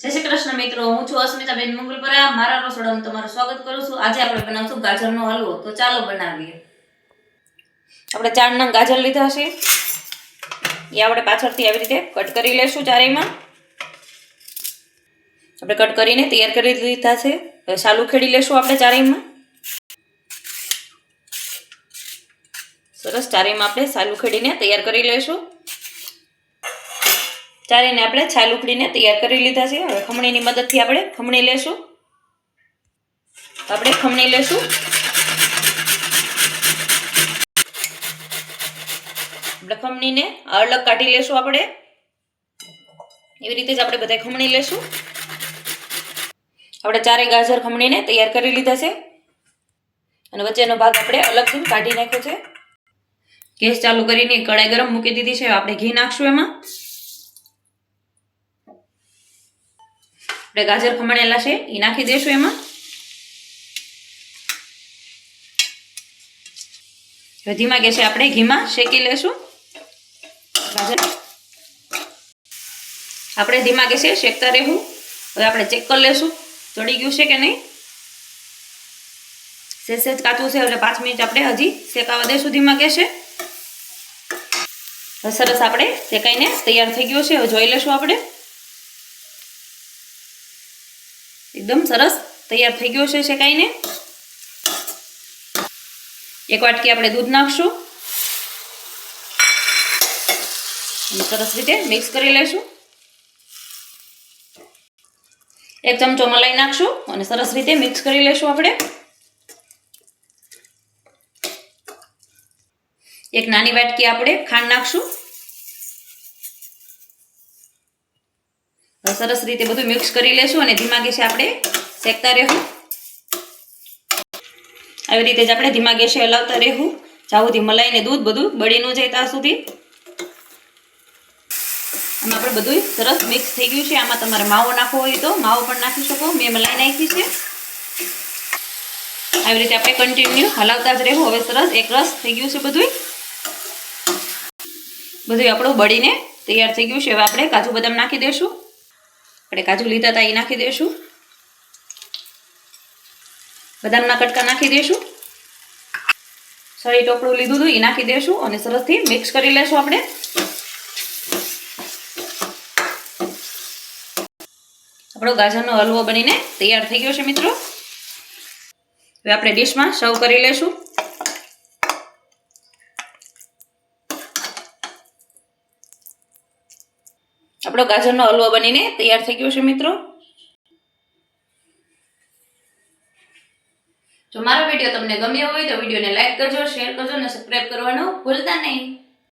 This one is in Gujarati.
જય શ્રી કૃષ્ણ મિત્રો, હું છું અસ્મિતાબેન મંગલપરા. મારા રસોડામાં તમારું સ્વાગત કરું છું. આજે આપણે બનાવશું ગાજરનો હલવો. તો ચાલો બનાવીએ. આપણે 4 નંગ ગાજર લીધા છે. એ આપણે પાછળથી આવી રીતે કટ કરી લેશું. ચારેયમાં આપણે કટ કરીને તૈયાર કરી લીધા છે. હવે સાલું ખેડી લેશું આપણે ચારેયમાં. સરસ, ચારેયમાં આપણે સાલું ખેડીને તૈયાર કરી લેશું. ચારેયને આપણે છાલ ઉખડીને તૈયાર કરી લીધા છે. હવે ખમણીની મદદથી આપણે ખમણી લેશું. આપણે ખમણી લેશું. આપણે ખમણીને અલગ કાઢી લેશું. આપણે એવી રીતે જ આપણે બધા ખમણી લેશું. આપણે ચારેય ગાજર ખમણીને તૈયાર કરી લીધા છે અને વચ્ચેનો ભાગ આપણે અલગથી કાઢી નાખ્યો છે. ગેસ ચાલુ કરીને કડાઈ ગરમ મૂકી દીધી છે. આપણે ઘી નાખશું એમાં. આપણે ગાજર ખમણેલા છે એ નાખી દઈશું એમાં. હવે ધીમા ગેસે આપણે ઘીમાં શેકી લેશું. ગાજર આપણે ધીમા ગેસે શેકતા રહેવું. હવે આપણે ચેક કરી લેશું ચડી ગયું છે કે નહીં. સહેજ કાચું છે એટલે 5 મિનિટ આપણે હજી શેકાવા દઈશું ધીમા ગેસે. સરસ, આપણે શેકાઈને તૈયાર થઈ ગયું છે. હવે જોઈ લેશું. આપણે એકદમ સરસ તૈયાર થઈ ગયો છે શેકાઈને. એક વાટકી આપણે દૂધ નાખશું અને સરસ રીતે મિક્સ કરી લેશું. 1 ચમચો મલાઈ નાખશું અને સરસ રીતે મિક્સ કરી લેશું. આપણે 1 નાની વાટકી આપણે ખાંડ નાખશું. સરસ રીતે બધું મિક્સ કરી લેશું અને ધીમા ગેસે આપણે શેકતા રહેવું. આવી રીતે જ આપણે ધીમા ગેસે હલાવતા રહેવું જ્યાં સુધી મલાઈ ને દૂધ બધું બળી ન જાય ત્યાં સુધી. આમાં આપણે બધું સરસ મિક્સ થઈ ગયું છે. આમાં તમારે માવો નાખવો હોય તો માવો પણ નાખી શકો. મેં મલાઈ નાખી છે. આવી રીતે આપણે કન્ટિન્યુ હલાવતા જ રહેવું. હવે સરસ એક રસ થઈ ગયું છે. બધું આપણું બળીને તૈયાર થઈ ગયું છે. હવે આપણે કાજુ બદામ નાખી દઈશું. આપણે કાજુ લીધા હતા એ નાખી દઈશું. બદામના કટકા નાખી દઈશું. સળી ટોપડું લીધું હતું એ નાખી દઈશું અને સરસથી મિક્સ કરી લેશું. આપણે આપણો ગાજરનો હલવો બનીને તૈયાર થઈ ગયો છે મિત્રો. હવે આપણે ડીશમાં સર્વ કરી લેશું. આપણો ગાજરનો હલવો બનીને તૈયાર થઈ ગયો છે મિત્રો. જો મારો વિડીયો તમને ગમ્યો હોય તો વિડીયોને લાઈક કરજો, શેર કરજો અને સબસ્ક્રાઇબ કરવાનું ભૂલતા નહીં.